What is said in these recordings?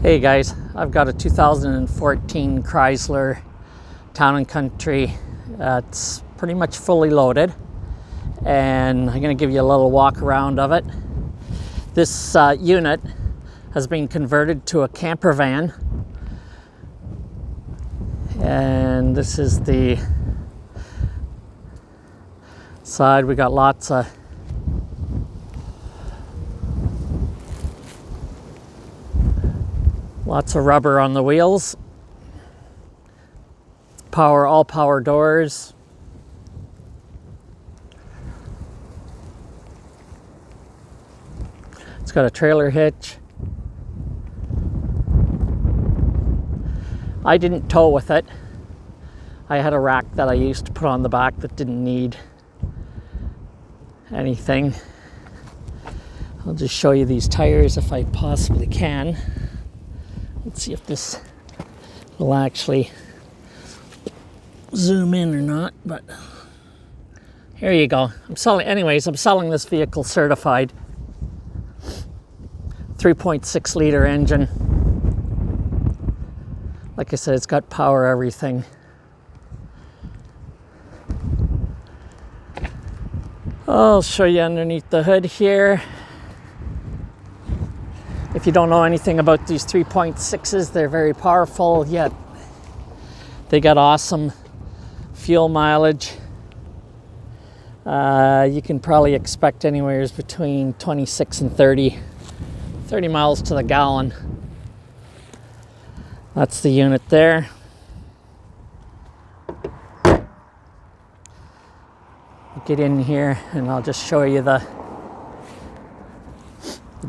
Hey guys, I've got a 2014 Chrysler Town & Country. It's pretty much fully loaded, and I'm going to give you a little walk around of it. This unit has been converted to a camper van, and this is the side. We got lots of rubber on the wheels, all power doors. It's got a trailer hitch. I didn't tow with it. I had a rack that I used to put on the back that didn't need anything. I'll just show you these tires if I possibly can. Let's see if this will actually zoom in or not, but here you go. I'm selling this vehicle certified. 3.6 liter engine. Like I said, it's got power, everything. I'll show you underneath the hood here. If you don't know anything about these 3.6s, they're very powerful, yet they got awesome fuel mileage. You can probably expect anywhere between 26 and 30 miles to the gallon. That's the unit there. Get in here and I'll just show you the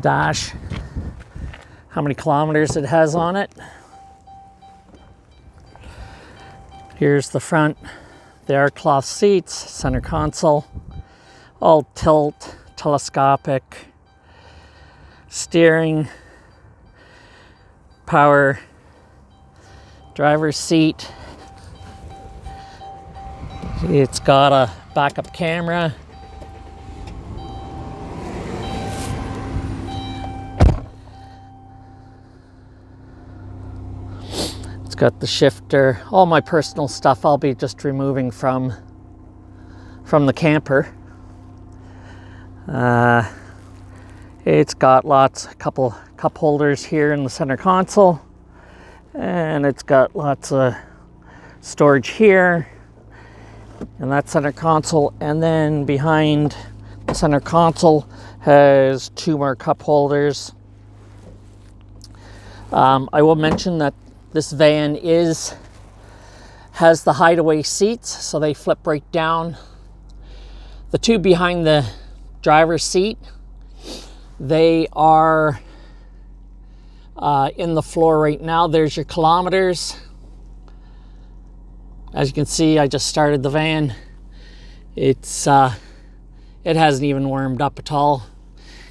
dash, how many kilometers it has on it. Here's the front. There are cloth seats, center console, all tilt, telescopic, steering, power, driver's seat. It's got a backup camera. It's got the shifter. All my personal stuff I'll be just removing from the camper. It's got a couple cup holders here in the center console, and it's got lots of storage here in that center console, and then behind the center console has two more cup holders. I will mention that this van has the hideaway seats, so they flip right down. The two behind the driver's seat, they are in the floor right now. There's your kilometers. As you can see, I just started the van. It hasn't even warmed up at all.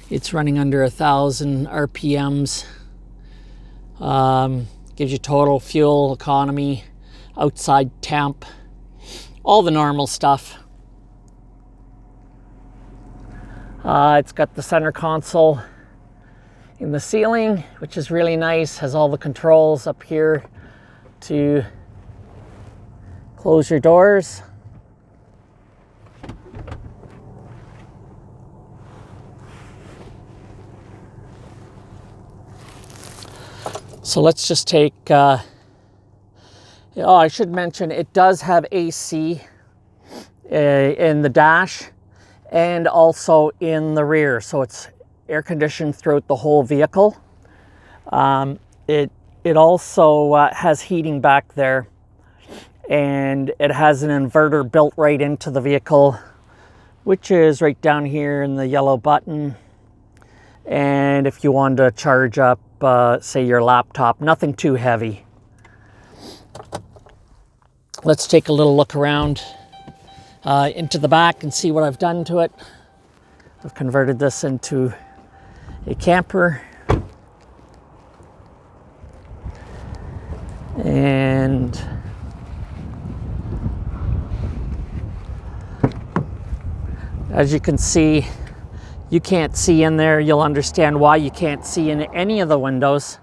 It's running under 1,000 RPMs. Gives you total fuel economy, outside temp, all the normal stuff. It's got the center console in the ceiling, which is really nice. Has all the controls up here to close your doors. So let's just take, I should mention it does have AC in the dash and also in the rear. So it's air conditioned throughout the whole vehicle. It also has heating back there, and it has an inverter built right into the vehicle, which is right down here in the yellow button. And if you wanted to charge up, say your laptop, nothing too heavy. Let's take a little look around into the back and see what I've done to it. I've converted this into a camper. And as you can see, you can't see in there. You'll understand why you can't see in any of the windows.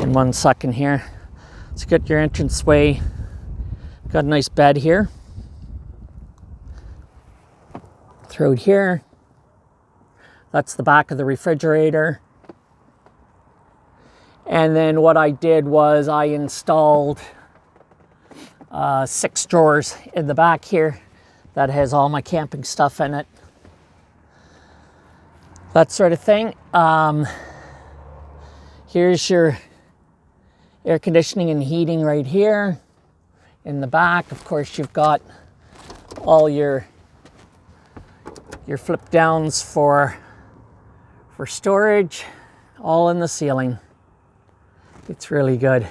in 1 second here. Let's get your entranceway. Got a nice bed here. Through here. That's the back of the refrigerator. And then what I did was I installed 6 drawers in the back here that has all my camping stuff in it. That sort of thing. Here's your air conditioning and heating right here. In the back, of course, you've got all your flip downs for storage, all in the ceiling. It's really good.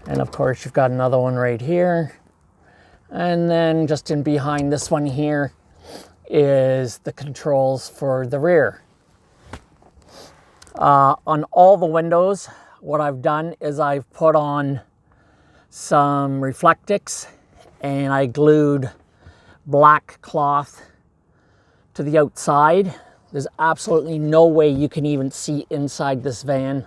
And of course, you've got another one right here. And then just in behind this one here is the controls for the rear. On all the windows, what I've done is I've put on some Reflectix and I glued black cloth to the outside. There's absolutely no way you can even see inside this van.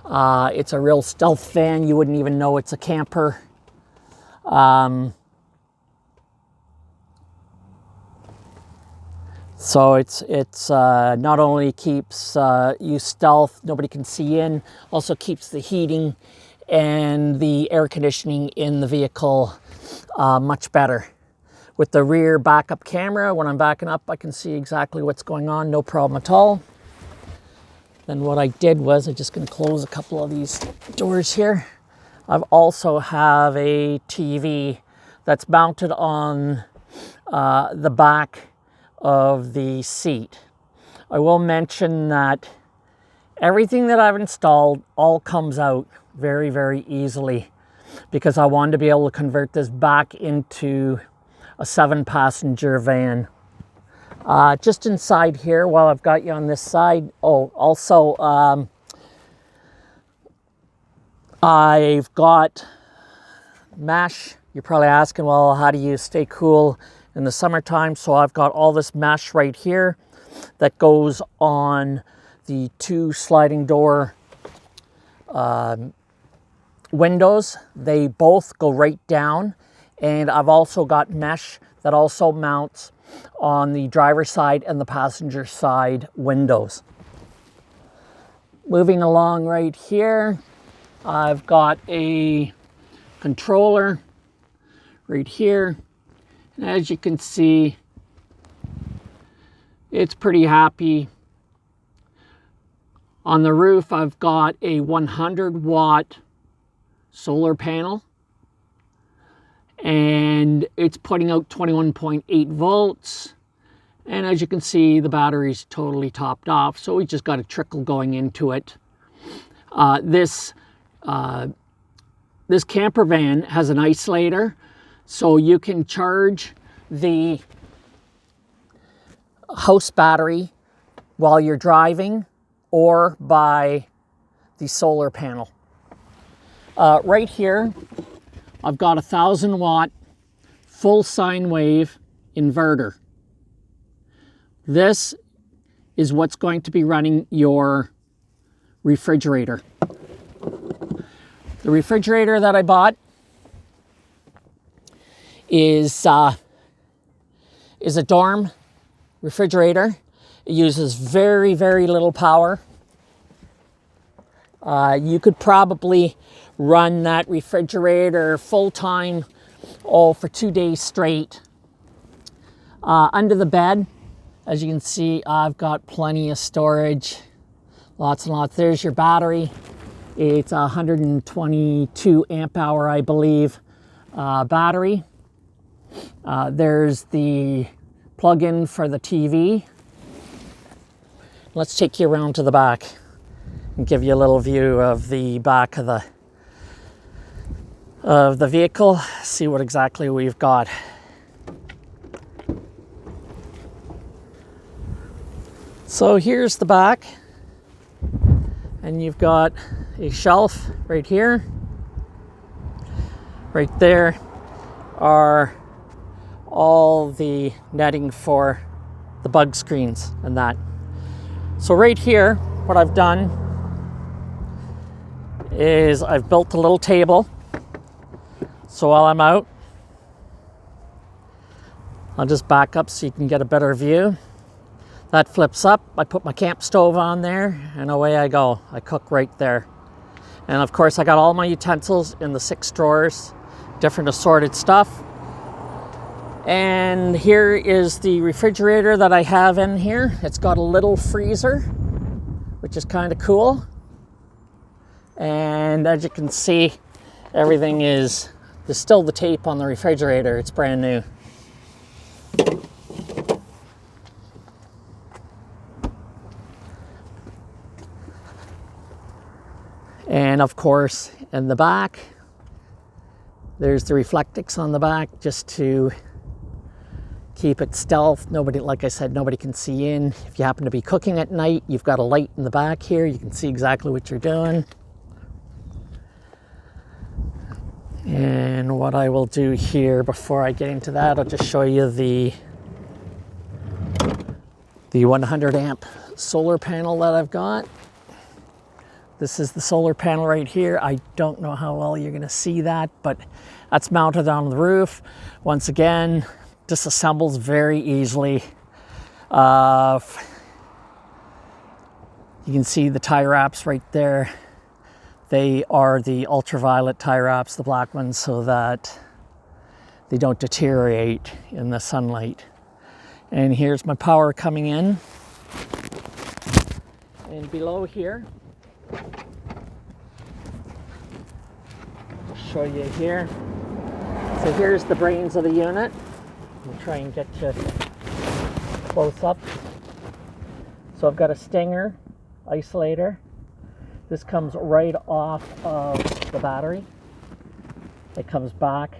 It's a real stealth van. You wouldn't even know it's a camper. So it's not only keeps you stealth, nobody can see in, also keeps the heating and the air conditioning in the vehicle much better. With the rear backup camera, when I'm backing up, I can see exactly what's going on, no problem at all. Then what I did was, I'm just gonna close a couple of these doors here. I've also have a TV that's mounted on the back of the seat. I will mention that everything that I've installed all comes out very, very easily because I wanted to be able to convert this back into a 7-passenger van. Just inside here, while I've got you on this side, also I've got mesh. You're probably asking, well, how do you stay cool in the summertime? So I've got all this mesh right here that goes on the 2 sliding door windows. They both go right down. And I've also got mesh that also mounts on the driver's side and the passenger side windows. Moving along right here, I've got a controller right here. And as you can see, it's pretty happy. On the roof, I've got a 100-watt solar panel. And it's putting out 21.8 volts. And as you can see, the battery's totally topped off. So we just got a trickle going into it. This camper van has an isolator. So you can charge the house battery while you're driving or by the solar panel. Right here, I've got a 1,000-watt full sine wave inverter. This is what's going to be running your refrigerator. The refrigerator that I bought is a dorm refrigerator. It uses very, very little power. You could probably run that refrigerator full time, for 2 days straight. Under the bed, as you can see, I've got plenty of storage, lots and lots. There's your battery. It's a 122 amp hour, I believe, battery. There's the plug-in for the TV. Let's take you around to the back and give you a little view of the back of the vehicle, see what exactly we've got. So here's the back, and you've got a shelf right here. Right there are all the netting for the bug screens and that. So right here, what I've done is I've built a little table. So while I'm out, I'll just back up so you can get a better view. That flips up, I put my camp stove on there, and away I go. I cook right there. And of course I got all my utensils in the 6 drawers, different assorted stuff. And here is the refrigerator that I have in here. It's got a little freezer, which is kind of cool. And as you can see, everything there's still the tape on the refrigerator. It's brand new. And of course, in the back, there's the Reflectix on the back just to keep it stealth. Nobody, like I said, nobody can see in. If you happen to be cooking at night, you've got a light in the back here. You can see exactly what you're doing. And what I will do here before I get into that, I'll just show you the 100 amp solar panel that I've got. This is the solar panel right here. I don't know how well you're gonna see that, but that's mounted on the roof. Once again, disassembles very easily. You can see the tie wraps right there. They are the ultraviolet tie wraps, the black ones, so that they don't deteriorate in the sunlight. And here's my power coming in. And below here, I'll show you here. So here's the brains of the unit. I'll try and get you close up. So I've got a Stinger isolator. This comes right off of the battery. It comes back.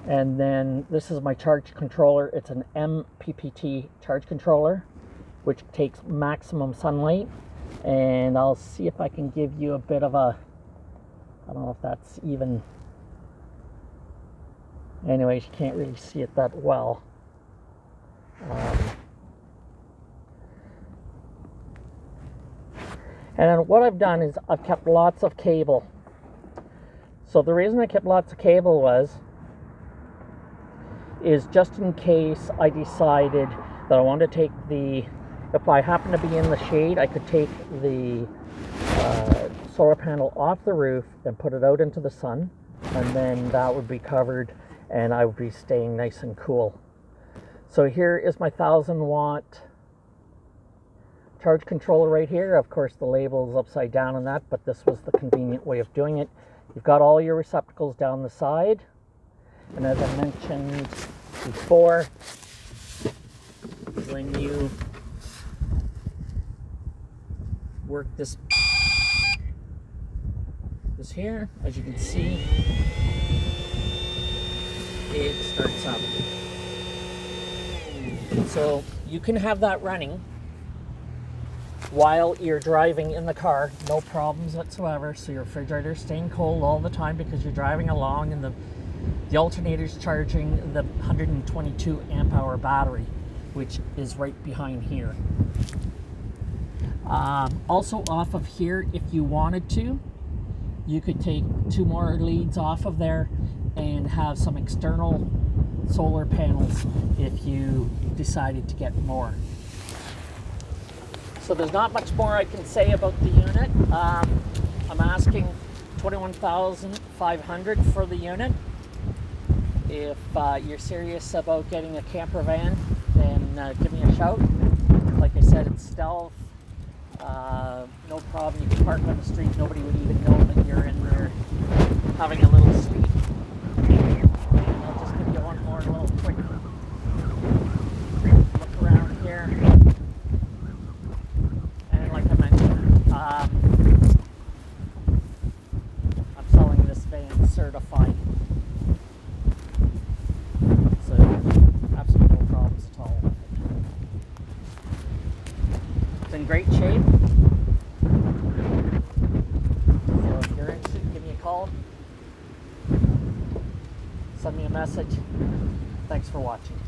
And then this is my charge controller. It's an MPPT charge controller, which takes maximum sunlight. And I'll see if I can give you a bit of a, I don't know if that's even, anyways, you can't really see it that well. And then what I've done is I've kept lots of cable. So the reason I kept lots of cable is just in case I decided that I wanted to take if I happen to be in the shade, I could take the solar panel off the roof and put it out into the sun, and then that would be covered and I would be staying nice and cool. So here is my 1000-watt charge controller right here. Of course, the label is upside down on that, but this was the convenient way of doing it. You've got all your receptacles down the side, and as I mentioned before, when you work this here, as you can see, it starts up. So you can have that running while you're driving in the car, no problems whatsoever. So your refrigerator's staying cold all the time because you're driving along, and the alternator's charging the 122 amp hour battery, which is right behind here. Also off of here, if you wanted to, you could take 2 more leads off of there and have some external solar panels if you decided to get more. So there's not much more I can say about the unit. I'm asking $21,500 for the unit. If you're serious about getting a camper van, then give me a shout. Like I said, it's stealth. No problem. You can park on the street. Nobody would even know that you're in there having a little sleep. And I'll just give you one more little quick look around here. And like I mentioned, I'm selling this van certified. So absolutely no problems at all. It's in great shape. So if you're interested, give me a call. Send me a message. Thanks for watching.